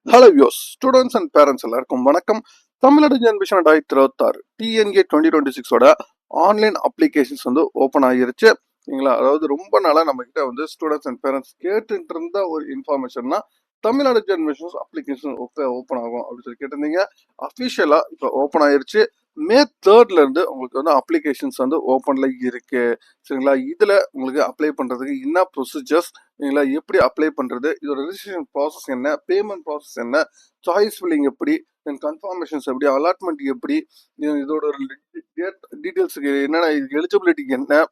Hello views students and parents எல்லாருக்கும் வணக்கம். Tamilnadu generation 2026 TNA 2026ஓட ஆன்லைன் அப்ளிகேஷன்ஸ் வந்து ஓப்பன் ஆகிருச்சு. சரிங்களா? அதாவது ரொம்ப நாளாக நம்ம கிட்ட வந்து ஸ்டூடெண்ட்ஸ் அண்ட் பேரண்ட்ஸ் கேட்டுட்டு இருந்த ஒரு இன்ஃபர்மேஷன்னா தமிழ்நாடு ஜென்ரேஷன் அப்ளிகேஷன் ஓப்பன் ஆகும் அப்படின்னு சொல்லி கேட்டிருந்தீங்க. அஃபிஷியலாக இப்போ ஓப்பன் ஆயிருச்சு. மே 3 இருந்து உங்களுக்கு வந்து அப்ளிகேஷன்ஸ் வந்து ஓப்பன்ல இருக்கு. சரிங்களா? இதுல உங்களுக்கு அப்ளை பண்றதுக்கு என்ன ப்ரொசீஜர்ஸ், சரிங்களா, எப்படி அப்ளை பண்றது, இதோட ரிஜிஸ்ட்ரேஷன் ப்ராசஸ் என்ன, பேமெண்ட் ப்ராசஸ் என்ன, சாய்ஸ் ஃபில்லிங் எப்படி, தென் கன்ஃபர்மேஷன்ஸ் எப்படி, அலாட்மெண்ட் எப்படி, இதோட டீட்டெயில்ஸுக்கு என்னென்ன, எலிஜிபிலிட்டிக்கு என்ன,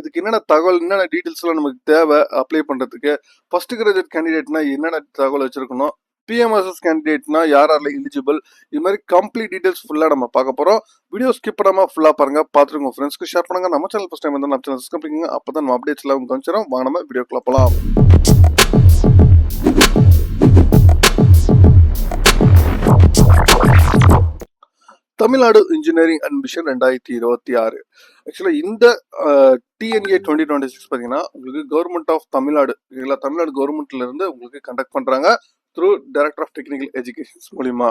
இதுக்கு என்னென்ன தகவல், என்னென்ன டீட்டெயில்ஸ்லாம் நமக்கு தேவை அப்ளை பண்றதுக்கு, ஃபர்ஸ்ட் கிராஜுவேட் கேண்டிடேட்னா என்னென்ன தகவல் வச்சிருக்கணும், பிஎம்எஸ்எஸ் கேண்டிடேட்னா யாரெல்லாம் எலிஜிபிள், இது மாதிரி கம்ப்ளீட் டீட்டெயில்ஸ் ஃபுல்லாக நம்ம பார்க்க போகிறோம். வீடியோ ஸ்கிப் பண்ணாமல் ஃபுல்லாக பாருங்க, பார்த்துட்டு உங்கள் ஃப்ரெண்ட்ஸ்க்கு ஷேர் பண்ணுங்க. நம்ம சேனல் ஃபஸ்ட் டைம் வந்து நம்ம சேனல் சப்ஸ்கிரைப் பண்ணுங்க. அப்போ தான் நம்ம அப்டேட்ஸ் எல்லாம் உங்களுக்கு வந்துச்சிடும். வாங்க நம்ம வீடியோக்குள்ள போகலாம். Tamil Nadu engineering admission 2026. ஆக்சுவலாக இந்த டிஎன்ஏ 2026 பார்த்தீங்கன்னா உங்களுக்கு கவர்மெண்ட் ஆஃப் தமிழ்நாடு, இல்லை தமிழ்நாடு கவர்மெண்ட்ல இருந்து உங்களுக்கு கண்டக்ட் பண்ணுறாங்க through director of technical educations மூலிமா.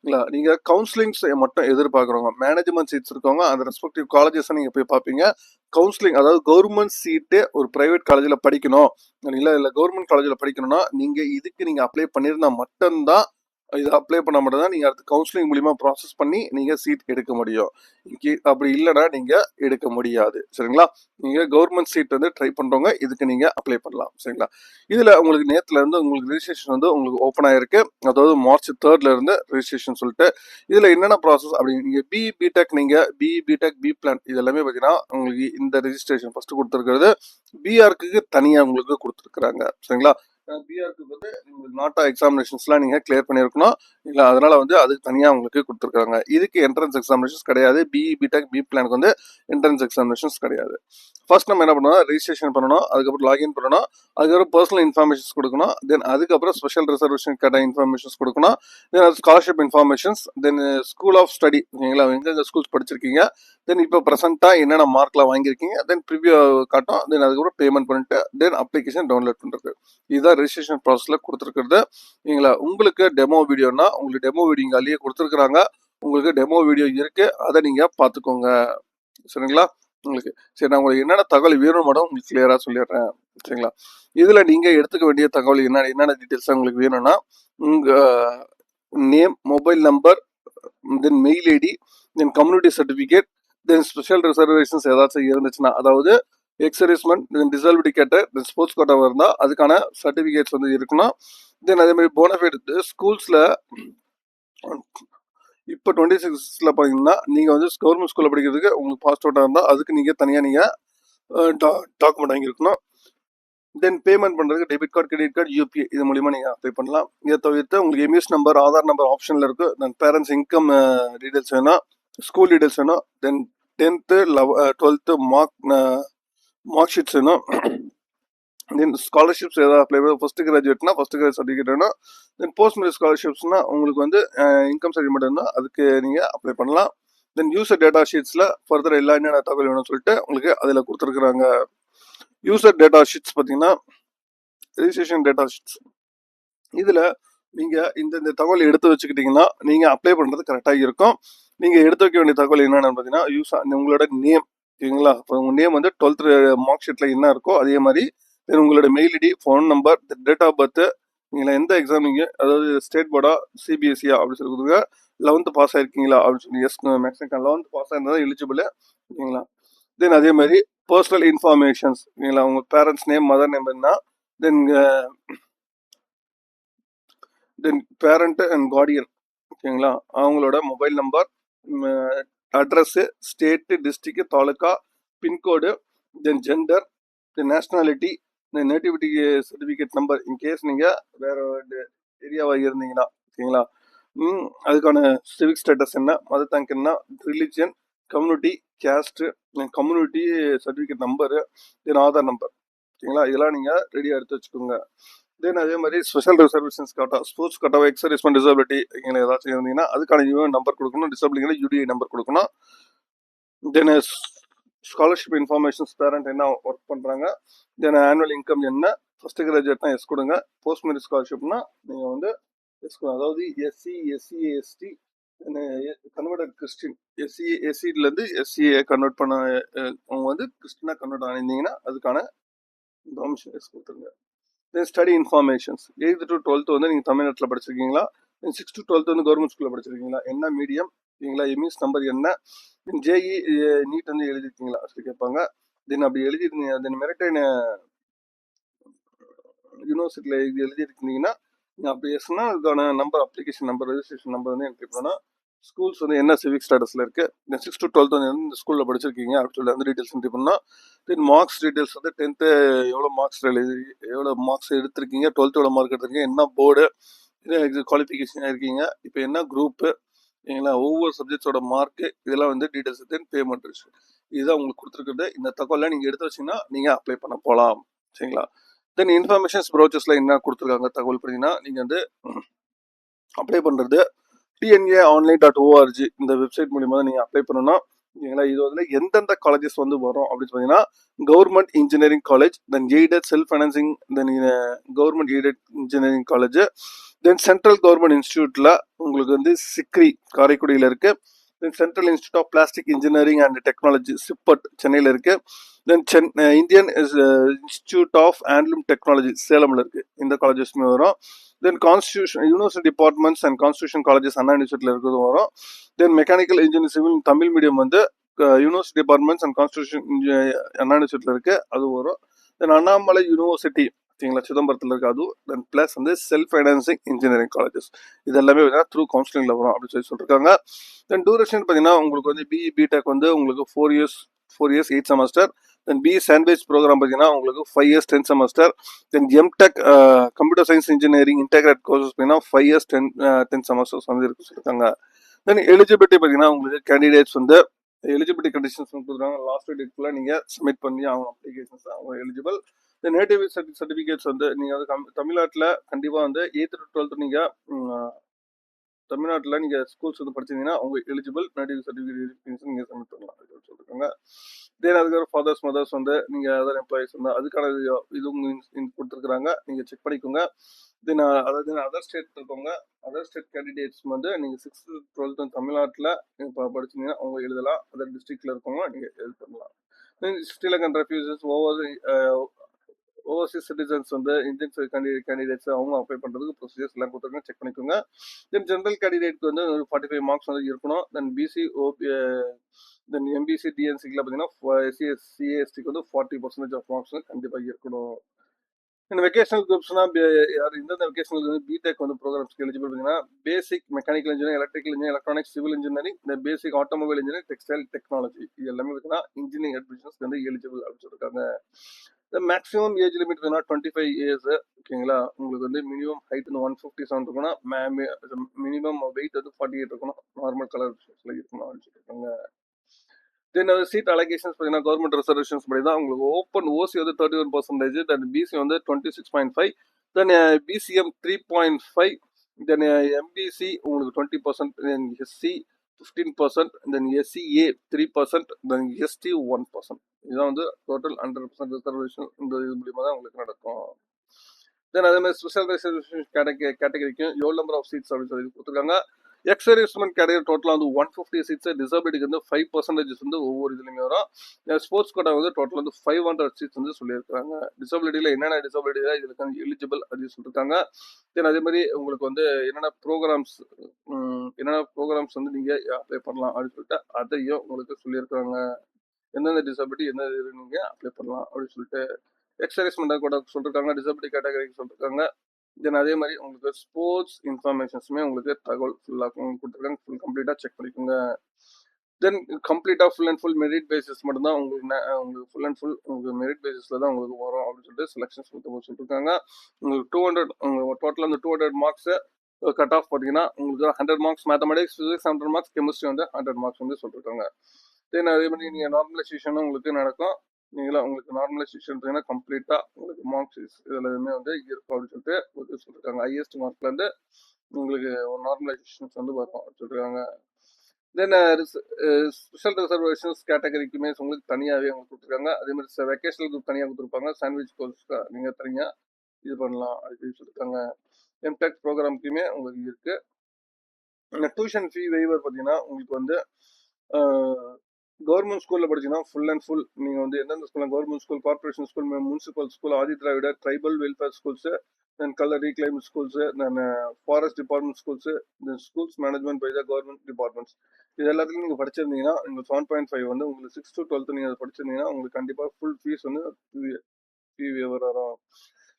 இல்லை நீங்கள் கவுன்சிலிங்ஸ் மட்டும் எதிர்பார்க்குறவங்க, மேனேஜ்மெண்ட் சீட்ஸ் இருக்கவங்க அந்த ரெஸ்பெக்டிவ் காலேஜஸை நீங்கள் போய் பார்ப்பீங்க. கவுன்சிலிங், அதாவது கவர்மெண்ட் சீட்டு ஒரு ப்ரைவேட் காலேஜில் படிக்கணும், இல்லை கவர்மெண்ட் காலேஜில் படிக்கணும்னா நீங்கள் இதுக்கு நீங்கள் அப்ளை பண்ணியிருந்தா மட்டும்தான், இது அப்ளை பண்ண மட்டும் தான் நீங்கள் அடுத்து கவுன்சிலிங் மூலிமா ப்ராசஸ் பண்ணி நீங்கள் சீட் எடுக்க முடியும். அப்படி இல்லைன்னா நீங்கள் எடுக்க முடியாது. சரிங்களா? நீங்கள் கவர்மெண்ட் சீட் வந்து ட்ரை பண்ணுறவங்க இதுக்கு நீங்கள் அப்ளை பண்ணலாம். சரிங்களா? இதில் உங்களுக்கு நேற்றுலேருந்து உங்களுக்கு ரிஜிஸ்ட்ரேஷன் வந்து உங்களுக்கு ஓப்பன் ஆகிருக்கு. அதாவது March 3 இருந்து ரிஜிஸ்ட்ரேஷன் சொல்லிட்டு இதில் என்னென்ன ப்ராசஸ் அப்படி, நீங்கள் பிடெக், நீங்கள் பிடெக் பி பிளான் இது எல்லாமே பார்த்தீங்கன்னா உங்களுக்கு இந்த ரிஜிஸ்ட்ரேஷன் ஃபஸ்ட்டு கொடுத்துருக்கிறது. பிஆர்க்கு தனியாக உங்களுக்கு கொடுத்துருக்குறாங்க. சரிங்களா? பிஆருக்கு வந்து நாட்டா எக்ஸாமினேஷன்ஸ்லாம் நீங்கள் கிளியர் பண்ணியிருக்கணும். இல்லை அதனால் வந்து அதுக்கு தனியாக உங்களுக்கு கொடுத்துருக்காங்க. இதுக்கு என்ட்ரன்ஸ் எக்ஸாமினேஷன்ஸ் கிடையாது. பிடெக் பி பிளானுக்கு வந்து என்ட்ரன்ஸ் எக்ஸாமினேஷன்ஸ் கிடையாது. ஃபர்ஸ்ட் நம்ம என்ன பண்ணணும், ரெஜிஸ்ட்ரேஷன் பண்ணணும், அதுக்கப்புறம் லாகின் பண்ணணும், அதுக்கப்புறம் பர்சனல் இன்ஃபர்மேஷன்ஸ் கொடுக்கணும், தென் அதுக்கப்புறம் ஸ்பெஷல் ரிசர்வேஷன் கேட்ட இன்ஃபர்மேஷன்ஸ் கொடுக்கணும், தென் அது scholarship informations, then school of study, நீங்களா எங்கெங்க ஸ்கூல்ஸ் படிச்சிருக்கீங்க, தென் இப்போ ப்ரெசென்ட்டாக என்னென்ன மார்க்லாம் வாங்கியிருக்கீங்க, தென் ப்ரிவியூ காட்டும், தென் அதுக்கப்புறம் பேமெண்ட் பண்ணிட்டு தென் அப்ளிகேஷன் டவுன்லோட் பண்ணுறது. இதுதான் ரெஜிஸ்ட்ரேஷன் ப்ராசஸில் கொடுத்துருக்குறது. நீங்களா உங்களுக்கு டெமோ வீடியோனா உங்களுக்கு டெமோ வீடியோ இங்கே அಲ್ಲಿயே கொடுத்துருக்குறாங்க. உங்களுக்கு டெமோ வீடியோ இருக்கு, அதை நீங்கள் பார்த்துக்கோங்க. சரிங்களா? உங்களுக்கு சரி, நான் உங்களுக்கு என்னென்ன தகவல் வேணும் மேடம் உங்களுக்கு கிளியராக சொல்லிடுறேன். சரிங்களா? இதில் நீங்கள் எடுத்துக்க வேண்டிய தகவல் என்னென்ன டீட்டெயில்ஸ் உங்களுக்கு வேணும்னா, உங்கள் name, mobile number, then mail ID, then community certificate, then special reservations ஏதாச்சும் இருந்துச்சுன்னா, அதாவது எக்ஸர்வீஸ்மெண்ட், தென் டிசபிலிட்டி கேட்டர், தென் ஸ்போர்ட்ஸ் கோட்டாவாக இருந்தால் அதுக்கான சர்டிஃபிகேட்ஸ் வந்து இருக்கணும். தென் அதே மாதிரி போனஃபைட் ஸ்கூல்ஸில் இப்போ 26ல பார்த்தீங்கன்னா நீங்கள் வந்து கவர்மெண்ட் ஸ்கூலில் படிக்கிறதுக்கு உங்களுக்கு பாஸ் அவுட்டாக இருந்தால் அதுக்கு நீங்கள் தனியாக நீங்கள் டாக்குமெண்ட் வாங்கியிருக்கணும். தென் பேமெண்ட் பண்ணுறதுக்கு debit card, credit card, UPI இது மூலிமா நீங்கள் அப்ளை பண்ணலாம். இதை தவிர்த்து உங்களுக்கு எம்இஎஸ் நம்பர், ஆதார் நம்பர் ஆப்ஷனில் இருக்குது. தென் பேரண்ட்ஸ் இன்கம் டீட்டெயில்ஸ் வேணும், ஸ்கூல் டீட்டெயில்ஸ் வேணும், தென் 10th 12th மார்க் ஷீட்ஸ் வேணும், தென் ஸ்காலர்ஷிப்ஸ் ஏதாவது அப்ளை பண்ண, ஃபர்ஸ்ட் கிராஜுவேட்னா ஃபர்ஸ்ட் கிராஜுவேட் சர்டிஃபிகேட் வேணும், தென் போஸ்ட் மேரிட் ஸ்காலர்ஷிப்ஸ்னா உங்களுக்கு வந்து இன்கம் சர்டிஃபிகேட் இருந்தால் அதுக்கு நீங்கள் அப்ளை பண்ணலாம். தென் யூசர் டேட்டா ஷீட்ஸில் ஃபர்தர் எல்லாம் என்னென்ன தகவல் வேணும்னு சொல்லிட்டு உங்களுக்கு அதில் கொடுத்துருக்குறாங்க. யூசர் டேட்டா ஷீட்ஸ் பார்த்தீங்கன்னா ரெஜிஸ்ட்ரேஷன் டேட்டா ஷீட்ஸ், இதில் நீங்கள் இந்த தகவல் எடுத்து வச்சுக்கிட்டிங்கன்னா நீங்கள் அப்ளை பண்ணுறது கரெக்டாக இருக்கும். நீங்கள் எடுத்து வைக்க வேண்டிய தகவல் என்னென்னு பார்த்தீங்கன்னா, உங்களோட நேம், சரிங்களா? இப்போ உங்கள் நேம் வந்து 12th மார்க் ஷீட்டில் என்ன இருக்கோ அதே மாதிரி, தென் உங்களோட mail ID, phone number, date of birth, நீங்கள் எந்த எக்ஸாம், நீங்கள் அதாவது ஸ்டேட் போர்டா சிபிஎஸ்சியா அப்படின்னு சொல்லி கொடுங்க. 11th பாஸ் ஆயிருக்கீங்களா அப்படின்னு சொல்லி, எஸ் மேக்ஸிமம் 11th பாஸ் ஆயிருந்தால் எலிஜிபிள், ஓகேங்களா? தென் அதே மாதிரி பர்சனல் இன்ஃபர்மேஷன்ஸ், ஓகேங்களா? உங்கள் பேரண்ட்ஸ் நேம், மதர் நேம் என்ன, தென் பேரண்ட் அண்ட் கார்டியன், ஓகேங்களா? அவங்களோட mobile number, address, state, district, taluka, pincode, then gender, then nationality, then nativity certificate number in case நீங்கள் வேறு ஏரியாவாக இருந்தீங்கன்னா, ஓகேங்களா? அதுக்கான சிவிக் ஸ்டேட்டஸ் என்ன, மதர் டங் என்ன, religion, community, caste, community certificate number, then Aadhaar number, ஓகேங்களா? இதெல்லாம் நீங்கள் ரெடியாக எடுத்து வச்சுக்கோங்க. தென் அதே மாதிரி ஸ்பெஷல் ரிசர்வேஷன்ஸ் காட்டா, ஸ்போர்ட்ஸ் காட்டாவோ, எக்ஸர்வீஸ்மெண்ட், டிசபிலிட்டி இங்கே ஏதாச்சும் இருந்தீங்கன்னா அதுக்கான யூஎன் நம்பர் கொடுக்கணும், டிசபிலிட்டிங்கன்னா யூடிஐ நம்பர் கொடுக்கணும். தென் ஸ்காலர்ஷிப் இன்ஃபர்மேஷன்ஸ், பேரண்ட் என்ன ஒர்க் பண்ணுறாங்க, தென் ஆனுவல் இன்கம் என்ன, ஃபர்ஸ்ட் கிராஜுவேட்னா எஸ் கொடுங்க, போஸ்ட் மேரிட் ஸ்காலர்ஷிப்னா நீங்கள் வந்து அதாவது SC, SC, ST, converted Christian. SC எஸ்சில இருந்து எஸ்சிஏ கன்வெர்ட் பண்ண அவங்க வந்து கிறிஸ்டினா கன்வெர்ட் ஆனிருந்தீங்கன்னா அதுக்கான இன்ஃபர்மேஷன் கொடுத்துருங்க. தென் study informations 8th to 12th வந்து நீங்கள் தமிழ்நாட்டில் படிச்சிருக்கீங்களா, 6th to 12th வந்து கவர்மெண்ட் ஸ்கூலில் படிச்சிருக்கீங்களா, என்ன மீடியம் இருக்கீங்களா, எம்இஸ் நம்பர் என்ன, ஜேஇ நீட் வந்து எழுதிருக்கீங்களா அப்படி கேட்பாங்க. தென் அப்படி எழுதிருந்தீங்க, தென் மெரிட்டைன் யூனிவர்சிட்டியில் எழுதிருக்கீங்கன்னா நீங்கள் அப்படி எஸ்னா அதுக்கான number, application number, registration number வந்து என்ட்ரி பண்ணணும். ஸ்கூல்ஸ் வந்து என்ன சிவிக் ஸ்டேட்டஸில் இருக்குது, இந்த 6th to 12th வந்து இந்த ஸ்கூலில் படிச்சிருக்கீங்க அப்படி சொல்லி அந்த டீட்டெயில்ஸ் என்ட்ரி பண்ணால். தென் மார்க்ஸ் டீட்டெயில்ஸ் வந்து 10th எவ்வளோ மார்க்ஸ் எவ்வளோ மார்க்ஸ் எடுத்திருக்கீங்க, 12th எவ்வளோ மார்க் எடுத்திருக்கீங்க, என்ன போர்டு, குவாலிஃபிகேஷன் இருக்கீங்க, இப்போ என்ன குரூப்பு, சரிங்களா, ஒவ்வொரு சப்ஜெக்ட்ஸோட மார்க்கு, இதெல்லாம் வந்து டீட்டெயில்ஸ். தென் பேமெண்ட் ரிசிப்ட், இதுதான் உங்களுக்கு கொடுத்துருக்குறது. இந்த தகவலை நீங்கள் எடுத்து வச்சிங்கன்னா நீங்கள் அப்ளை பண்ண போகலாம். சரிங்களா. தென் இன்ஃபர்மேஷன்ஸ் ப்ரோச்சர்ஸில் என்ன கொடுத்துருக்காங்க தகவல் பார்த்தீங்கன்னா, நீங்கள் வந்து அப்ளை பண்ணுறது tnaonline.org இந்த வெப்சைட் மூலியமா தான் நீங்கள் அப்ளை பண்ணணும். சரிங்களா. இது வந்து எந்தெந்த காலேஜஸ் வந்து வரும் அப்படின்னு பார்த்தீங்கன்னா, government engineering college, then aided self financing, then government aided engineering college, then central government இன்ஸ்டியூட்ல உங்களுக்கு வந்து சிக்ரி காரைக்குடியில் இருக்கு, then central institute of plastic engineering and technology CIPET சென்னையில் இருக்கு, then Indian institute of handloom technology சேலம்ல இருக்கு. இந்த காலேஜஸ்மே வரும். Then constitution university departments and constitution colleges Anna யூனிவர்சிட்டியில் இருக்கிறது வரும். Then mechanical engineering civil Tamil medium வந்து யூனிவர்சிட்டி டிபார்ட்மெண்ட்ஸ் அண்ட் கான்ஸ்டியூஷன் அண்ணா யூனிவர்சிட்டியில் இருக்கு, அது வரும். தென் அண்ணாமலை யூனிவர்சிட்டி சரிங்களா சிதம்பரத்தில் இருக்கு, அதுவும். தென் பிளஸ் வந்து செல்ஃப் ஃபைனான்சிங் இன்ஜினியரிங் காலேஜஸ், இது எல்லாமே த்ரூ கவுன்சிலிங்ல வரும் அப்படின்னு சொல்லி சொல்லியிருக்காங்க. தென் டூரேஷன் பார்த்தீங்கன்னா உங்களுக்கு வந்து பிஇ பிடெக் வந்து உங்களுக்கு 4 years 8 semester. Then B sandwich program பார்த்தீங்கன்னா உங்களுக்கு 5 years 10 semester. Then MTech computer science engineering integrate courses பார்த்தீங்கன்னா 5 years 10 செமஸ்டர்ஸ் வந்து இருக்கு சொல்லியிருக்காங்க. தென் எலிஜிபிலிட்டி பார்த்தீங்கன்னா உங்களுக்கு கேண்டிடேட்ஸ் வந்து எலிஜிபிலிட்டி கண்டிஷன்ஸ் கொடுக்குறாங்க. லாஸ்ட் டேட்குள்ள நீங்கள் சப்மிட் பண்ணி அவங்க அப்ளிகேஷன்ஸ் அவங்க எலிஜிபிள். இந்த நேட்டிவ் சர்டிஃபிகேட்ஸ் வந்து நீங்கள் வந்து தமிழ்நாட்டில் கண்டிப்பாக வந்து 8th to 12th நீங்கள் தமிழ்நாட்டில் நீங்கள் ஸ்கூல்ஸ் வந்து படிச்சிங்கன்னா அவங்க எலிஜிபிள் நேட்டிவ் சர்டிஃபிகேட் நீங்கள் சப்மிட் பண்ணலாம் அப்படின்னு சொல்லியிருக்காங்க. தென் அதுக்கப்புறம் ஃபாதர்ஸ் மதர்ஸ் வந்து நீங்கள் அதர் எம்ப்ளாயிஸ் வந்து அதுக்கான இது கொடுத்துருக்குறாங்க, நீங்கள் செக் பண்ணிக்கோங்க. தென் அதாவது அதர் ஸ்டேட் இருக்கவங்க, அதர் ஸ்டேட் கேண்டிடேட்ஸ் வந்து நீங்கள் 6th to 12th தமிழ்நாட்டில் இப்போ படிச்சிங்கன்னா அவங்க எழுதலாம், அதர் டிஸ்ட்ரிக்டில் இருக்கவங்க நீங்கள் எழுத பண்ணலாம். தென் ஸ்ரீலங்கன் ரெஃப்யூஜிஸ் ஓவர்சீஸ் சிட்டிசன்ஸ் வந்து இந்தியன் கேண்டிடேட்ஸ் அவங்க அப்ளை பண்ணுறதுக்கு ப்ரொசீஜர்ஸ் எல்லாம் கொடுத்துருங்க, செக் பண்ணிக்கோங்க. தென் ஜென்ரல் கேண்டிடேட்க்கு வந்து 45 மார்க்ஸ் வந்து இருக்கணும். தென் பிசி ஓபி தென் எம்பிசி டிஎன்சிக்கு பார்த்தீங்கன்னா சிஎஸ்டிக்கு வந்து 40% ஆஃப் மார்க்ஸ் வந்து கண்டிப்பாக இருக்கணும். இந்த வெக்கேஷனல் குரூப்ஸ்னா யார் இந்தந்த வெக்கேஷனல் வந்து பிடெக் வந்து ப்ரோக்ராம்ஸ்க்கு எலிஜிபிள் பார்த்தீங்கன்னா பேசிக் mechanical engineering, electrical engineering, electronics, civil engineering, இந்த பேசிக் ஆட்டோமொபைல் இன்ஜினியரிங், டெக்ஸ்டைல் டெக்னாலஜி, இது எல்லாமே பார்த்தீங்கன்னா இன்ஜினியரிங் அட்மிஷன்ஸ் வந்து எலிஜிபிள் அப்படின்னு சொல்லியிருக்காங்க. மேக்ஸிமம் ஏஜ் லிமிட் வேணா 25 இயர்ஸ். ஓகேங்களா. உங்களுக்கு வந்து மினிமம் ஹைட் வந்து 157 இருக்கணும், மினிமம் வெயிட் வந்து 48 இருக்கணும், நார்மல் கலர் இருக்கணும் அப்படின்னு சொல்லியிருக்காங்க. தென் சீட் அலோகேஷன்ஸ் பார்த்தீங்கன்னா கவர்மெண்ட் ரிசர்வேஷன்ஸ் படி தான் உங்களுக்கு ஓப்பன் ஓசி வந்து 31%, தென் பிசி வந்து 26.5, தென் பிசிஎம் 3.5, தென் எம்பிசி உங்களுக்கு 20%, then SC 15%, then SCA 3%, then ST 1%. இதுதான் வந்து டோட்டல் 100% ரிசர்வேஷன். இந்த இது மூலியமாக தான் உங்களுக்கு நடக்கும். தென் அதே மாதிரி ஸ்பெஷல் ரிசர்வேஷன் கேட்டகரிக்கும் எவ்வளோ நம்பர் ஆஃப் சீட்ஸ் அப்படின்னு சொல்லி கொடுத்துருக்காங்க. எக்ஸர்வீஸ்மெண்ட் கேட்டகரி டோட்டலாக வந்து 150 சீட்ஸ், டிசபிலிட்டிக்கு வந்து 5% வந்து ஒவ்வொரு இதுலையுமே வரும். ஸ்போர்ட்ஸ் கோட்டா வந்து டோட்டல் வந்து 500 சீட்ஸ் வந்து சொல்லியிருக்காங்க. டிசபிலிட்டியில் என்னென்ன டிசபிலிட்டி இதுக்கு வந்து எலிஜிபிள் அப்படின்னு சொல்லியிருக்காங்க. தென் அதே மாதிரி உங்களுக்கு வந்து என்னென்ன ப்ரோக்ராம்ஸ் வந்து நீங்கள் அப்ளை பண்ணலாம் அப்படின்னு சொல்லிட்டு அதையும் உங்களுக்கு சொல்லியிருக்காங்க. எந்தெந்த டிசபிலிட்டி என்ன நீங்கள் அப்ளை பண்ணலாம் அப்படின்னு சொல்லிட்டு எக்ஸர்வீஸ்மெண்ட் கூட சொல்லியிருக்காங்க, டிசபிலிட்டி கேட்டகரிக்கு சொல்லியிருக்காங்க. தென் அதே மாதிரி உங்களுக்கு ஸ்போர்ட்ஸ் இன்ஃபர்மேஷன்ஸுமே உங்களுக்கு தகவல் ஃபுல்லாக கொடுத்துருக்காங்க, ஃபுல் கம்ப்ளீட்டாக செக் பண்ணிக்கோங்க. தென் கம்ப்ளீட்டாக full and full merit basis மட்டும்தான் உங்களுக்கு ஃபுல் அண்ட் ஃபுல் உங்களுக்கு மெரிட் பேசிஸில் தான் உங்களுக்கு வரும் அப்படின்னு சொல்லிட்டு செலெக்ஷன்ஸ் சொல்லியிருக்காங்க. உங்களுக்கு 200 டோட்டலாக அந்த 200 மார்க்ஸு கட் ஆஃப் பார்த்தீங்கன்னா உங்களுக்கு 100 marks mathematics, physics 100 marks, chemistry வந்து 100 மார்க்ஸ் வந்து சொல்லியிருக்காங்க. தென் அதே மாதிரி நீங்கள் நார்மலைசேஷனும் உங்களுக்கு நடக்கும். நீங்களா உங்களுக்கு நார்மலைசேஷன் பார்த்தீங்கன்னா கம்ப்ளீட்டாக உங்களுக்கு மார்க்ஸ் இதில் எதுவுமே வந்து இருக்கும் அப்படின்னு சொல்லிட்டு சொல்லியிருக்காங்க. ஹையஸ்ட் மார்க்லேருந்து உங்களுக்கு ஒரு நார்மலைசேஷன்ஸ் வந்து வரும் அப்படின்னு சொல்லியிருக்காங்க. தென் ஸ்பெஷல் ரிசர்வேஷன்ஸ் கேட்டகரிக்குமே உங்களுக்கு தனியாகவே அவங்க கொடுத்துருக்காங்க. அதே மாதிரி வெக்கேஷனல் குரூப் தனியாக கொடுத்துருப்பாங்க. சாண்ட்விச் கோர்ஸ் நீங்கள் தனியாக இது பண்ணலாம் அப்படின்னு சொல்லியிருக்காங்க. எம்டெக் ப்ரோக்ராம்க்குமே உங்களுக்கு இருக்கு. டியூஷன் ஃபீ வெய்வர் பார்த்தீங்கன்னா உங்களுக்கு வந்து கவர்மெண்ட் ஸ்கூல்ல படிச்சீங்கன்னா ஃபுல் அண்ட் ஃபுல் நீங்க வந்து எந்தெந்த school government school, corporation school, municipal school, Adi Dravidar, tribal welfare schools, then Kallar reclaim schools, then forest department schools, then schools management by the government departments, இது எல்லாத்துலையும் நீங்க படிச்சிருந்தீங்கன்னா உங்களுக்கு 7.5 வந்து உங்களுக்கு 6 to 12 நீங்க படிச்சிருந்தீங்கன்னா உங்களுக்கு கண்டிப்பா ஃபுல் ஃபீஸ் வந்து ஃபீ வேவர் வரும்.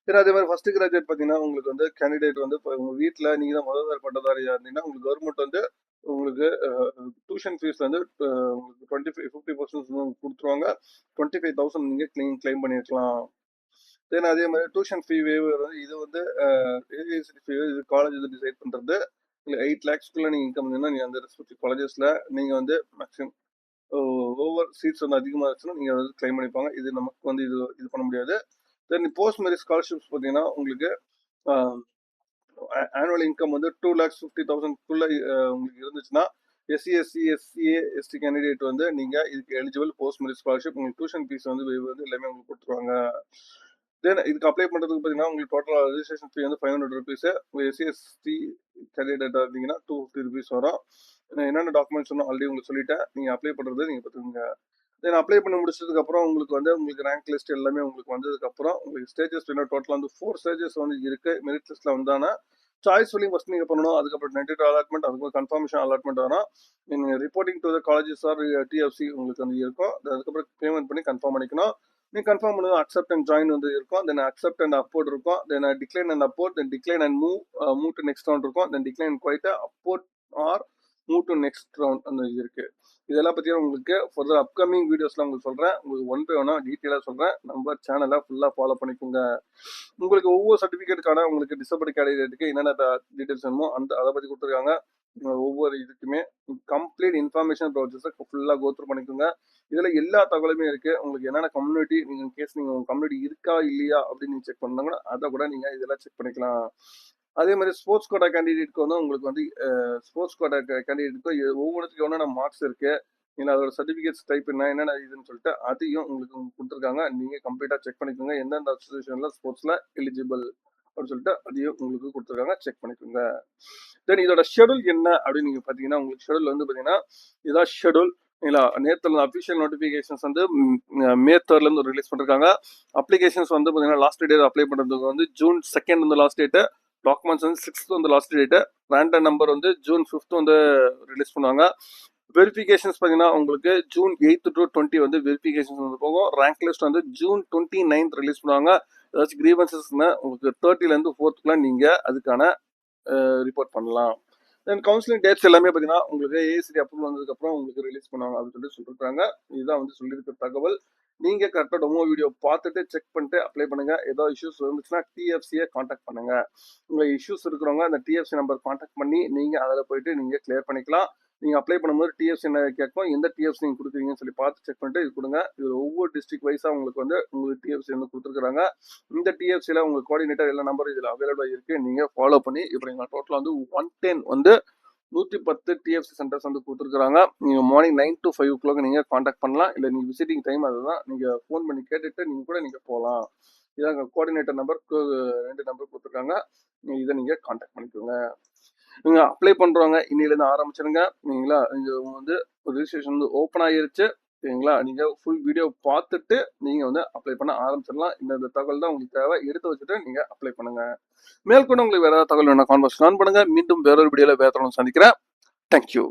சரி, அதே மாதிரி ஃபர்ஸ்ட் கிராஜுவேட் பார்த்தீங்கன்னா உங்களுக்கு வந்து கேண்டிடேட் வந்து இப்போ உங்க வீட்டில் நீங்க தான் முதல்வர் பட்டதாரியா இருந்தீங்கன்னா உங்களுக்கு கவர்மெண்ட் வந்து உங்களுக்கு டியூஷன் ஃபீஸ் வந்து உங்களுக்கு 50% கொடுத்துருவாங்க. 25,000 நீங்க கிளைம் பண்ணிருக்கலாம். தென் அதே மாதிரி டியூஷன் ஃபீ வேவர் வந்து இது வந்து இது காலேஜ் வந்து டிசைட் பண்றது. இல்லை 8 lakhsக்குள்ள நீங்க இன்கம் இருந்தால் நீங்க அந்த ரெஸ்பெக்டிவ் காலேஜஸ்ல நீங்க வந்து மேக்ஸிமம் ஓவர் சீட்ஸ் வந்து அதிகமாக இருந்துச்சுன்னா நீங்க வந்து கிளைம் பண்ணிப்பாங்க. இது நமக்கு வந்து இது பண்ண முடியாது. தென் போஸ்ட் மேரிட் ஸ்காலர்ஷிப்ஸ் பார்த்தீங்கன்னா உங்களுக்கு ஆனுவல் இன்கம் வந்து 2,50,000க்குள்ள உங்களுக்கு இருந்துச்சுன்னா எஸ்சி கேண்டிடேட் வந்து நீங்க இதுக்கு எலிஜிபிள். போஸ்ட் மேரிட் ஸ்காலர்ஷிப் உங்களுக்கு டியூஷன் ஃபீஸ் வந்து எல்லாமே உங்களுக்கு கொடுத்துருவாங்க. தென் இதுக்கு அப்ளை பண்றதுக்கு பார்த்தீங்கன்னா உங்களுக்கு டோட்டல் ரெஜிஸ்ட்ரேஷன் ஃபீ வந்து 500 rupees. எஸ்சி கேண்டிடேட்டா இருந்தீங்கன்னா 250 rupees வரும். என்னென்ன டாக்குமெண்ட்ஸ் சொன்னா ஆல்ரெடி உங்களுக்கு சொல்லிட்டேன். நீங்க அப்ளை பண்றது நீங்க பார்த்துக்கோங்க. தென் அப்ளை பண்ணி முடிச்சதுக்கு அப்புறம் உங்களுக்கு வந்து உங்களுக்கு ரேங்க் லிஸ்ட் எல்லாமே உங்களுக்கு வந்ததுக்கு அப்புறம் உங்களுக்கு ஸ்டேஜஸ் டோட்டலாக வந்து 4 ஸ்டேஜஸ் வந்து இருக்கு. மெரிட் லிஸ்ட்ல வந்தானா சாய்ஸ் ஃபில்லிங் ஃபர்ஸ்ட் நீங்க பண்ணணும். அதுக்கப்புறம் டென்டேட்டிவ் அலாட்மெண்ட், அதுக்கப்புறம் கன்ஃபர்மேஷன் அலாட்மெண்ட் வரும். நீங்க reporting to the colleges or TFC உங்களுக்கு வந்து இருக்கும். அதுக்கப்புறம் பேமெண்ட் பண்ணி கன்ஃபார்ம் பண்ணிக்கணும். நீங்க கன்ஃபார்ம் பண்ணது அக்செப்ட் அண்ட் ஜாயின் வந்து இருக்கும். தென் அக்செப்ட் அண்ட் அப்போர்ட் இருக்கும். Then decline and upward, then decline and move to next round இருக்கும். Then decline quit upward or move to next round அந்த இருக்கு. இதெல்லாம் பற்றி உங்களுக்கு ஃபர்தர் அப்கமிங் வீடியோஸ்லாம் உங்களுக்கு சொல்கிறேன். உங்களுக்கு ஒன் பை ஒன்னாக டீட்டெயிலாக சொல்கிறேன். நம்ம சேனலை ஃபுல்லாக ஃபாலோ பண்ணிக்கோங்க. உங்களுக்கு ஒவ்வொரு சர்டிஃபிகேட்டுக்கான உங்களுக்கு டிசபிலிட்டி கேண்டிடேட்டுக்கு என்னென்ன டீட்டெயில்ஸ் வேணுமோ அதை பற்றி கொடுத்துருக்காங்க. ஒவ்வொரு இதுக்குமே கம்ப்ளீட் இன்ஃபர்மேஷன் ப்ராசஸை ஃபுல்லாக கோத்ரூ பண்ணிக்கோங்க. இதில் எல்லா தகவலுமே இருக்குது. உங்களுக்கு என்னென்ன கம்யூனிட்டி நீங்கள் கேஸ் நீங்கள் உங்கள் கம்யூனிட்டி இருக்கா இல்லையா அப்படின்னு நீங்கள் செக் பண்ணாங்கன்னா அதை கூட நீங்கள் இதெல்லாம் செக் பண்ணிக்கலாம். அதே மாதிரி ஸ்போர்ட்ஸ் கோட்டா கேண்டிடேட்க்கு வந்து உங்களுக்கு வந்து ஸ்போர்ட்ஸ் கோட்டா கேண்டிடேட்க்கு ஒவ்வொருத்துக்கும் என்னென்ன மார்க்ஸ் இருக்கு, இல்லை அதோட சர்டிஃபிகேட்ஸ் டைப் என்னென்ன இதுன்னு சொல்லிட்டு அதையும் உங்களுக்கு கொடுத்துருக்காங்க. நீங்கள் கம்ப்ளீட்டாக செக் பண்ணிக்கோங்க. எந்தெந்த அசோசியேஷன்ல ஸ்போர்ட்ஸ்ல எலிஜிபிள் அப்படின்னு சொல்லிட்டு அதையும் உங்களுக்கு கொடுத்துருக்காங்க. செக் பண்ணிக்கோங்க. தென் இதோட ஷெடியூல் என்ன அப்படின்னு நீங்க பாத்தீங்கன்னா உங்களுக்கு ஷெடியூல் வந்து பாத்தீங்கன்னா இதான் ஷெடியூல். நேற்று அஃபிஷியல் நோட்டிஃபிகேஷன்ஸ் வந்து மே 3rd இருந்து ரிலீஸ் பண்ணிருக்காங்க. அப்ளிகேஷன்ஸ் வந்து பாத்தீங்கன்னா லாஸ்ட் டேட் அப்ளை பண்றதுக்கு வந்து June 2nd வந்து லாஸ்ட் டேட். டாக்குமெண்ட்ஸ் வந்து 6th வந்து லாஸ்ட் டேட். ரேண்டம் நம்பர் வந்து June 5th வந்து ரிலீஸ் பண்ணுவாங்க. வெரிஃபிகேஷன்ஸ் பார்த்தீங்கன்னா உங்களுக்கு June 8th to 20 வந்து வெரிஃபிகேஷன்ஸ் வந்து போகும். ரேங்க் லிஸ்ட் வந்து June 29th ரிலீஸ் பண்ணுவாங்க. ஏதாச்சும் கிரீவன்சஸ்னா உங்களுக்கு 30லேருந்து 4th நீங்கள் அதுக்கான ரிப்போர்ட் பண்ணலாம். தென் கவுன்சிலிங் டேட்ஸ் எல்லாமே பார்த்தீங்கன்னா உங்களுக்கு ஏசிடி அப்ரூவல் வந்ததுக்கப்புறம் உங்களுக்கு ரிலீஸ் பண்ணுவாங்க அப்படின்னு சொல்லியிருக்காங்க. இதுதான் வந்து சொல்லியிருக்க தகவல். நீங்கள் கரெக்டாக டெமோ வீடியோ பார்த்துட்டு செக் பண்ணிட்டு அப்ளை பண்ணுங்க. ஏதோ இஷ்யூஸ் இருந்துச்சுன்னா டிஎஃப்சியை காண்டாக்ட் பண்ணுங்க. உங்கள் இஷ்யூஸ் இருக்கிறவங்க அந்த டிஎஃப்சி நம்பர் காண்டாக்ட் பண்ணி நீங்கள் அதில் போயிட்டு நீங்கள் கிளியர் பண்ணிக்கலாம். நீங்கள் அப்ளை பண்ணும்போது டிஎஃப்சி என்ன கேட்கும், எந்த டிஎஃப்சி நீங்கள் கொடுக்குறீங்கன்னு சொல்லி பார்த்து செக் பண்ணிட்டு இது கொடுங்க. இது ஒவ்வொரு டிஸ்ட்ரிக்ட் வைஸாக உங்களுக்கு வந்து உங்களுக்கு டிஎஃப்சி வந்து கொடுத்துருக்காங்க. இந்த டிஎஃப்சியில் உங்களுக்கு கோஆர்டினேட்டர் எல்லா நம்பர் இதில் அவைலபிளாக இருக்குது. நீங்கள் ஃபாலோ பண்ணி இப்போ நீங்கள் டோட்டலாக வந்து 110 வந்து 110 டிஎஃப்சி சென்டர்ஸ் வந்து கொடுத்துருக்காங்க. நீங்கள் மார்னிங் 9 to 5 o'clock நீங்கள் காண்டாக்ட் பண்ணலாம். இல்லை நீங்கள் விசிட்டிங் டைம் அதுதான். நீங்கள் ஃபோன் பண்ணி கேட்டுட்டு நீங்கள் கூட நீங்கள் போகலாம். இதான் கோஆர்டினேட்டர் நம்பர் 2 நம்பர் கொடுத்துருக்காங்க. இதை நீங்கள் காண்டாக்ட் பண்ணிக்கோங்க. நீங்க அப்ளை பண்றவங்க இன்னிலேருந்து ஆரம்பிச்சிருங்க. நீங்களா இங்க வந்து ரிஜிஸ்ட்ரேஷன் வந்து ஓப்பன் ஆகிருச்சு. சரிங்களா, நீங்க ஃபுல் வீடியோ பார்த்துட்டு நீங்க வந்து அப்ளை பண்ண ஆரம்பிச்சிடலாம். இந்த தகவல் தான் உங்களுக்கு தேவை. எடுத்து வச்சுட்டு நீங்க அப்ளை பண்ணுங்க. மேற்கொண்டு உங்களுக்கு வேற ஏதாவது தகவல் வேணா கான்வர்ஸ் பண்ணுங்க. மீண்டும் வேறொரு வீடியோல வேற சந்திக்கிறேன். தேங்க்யூ.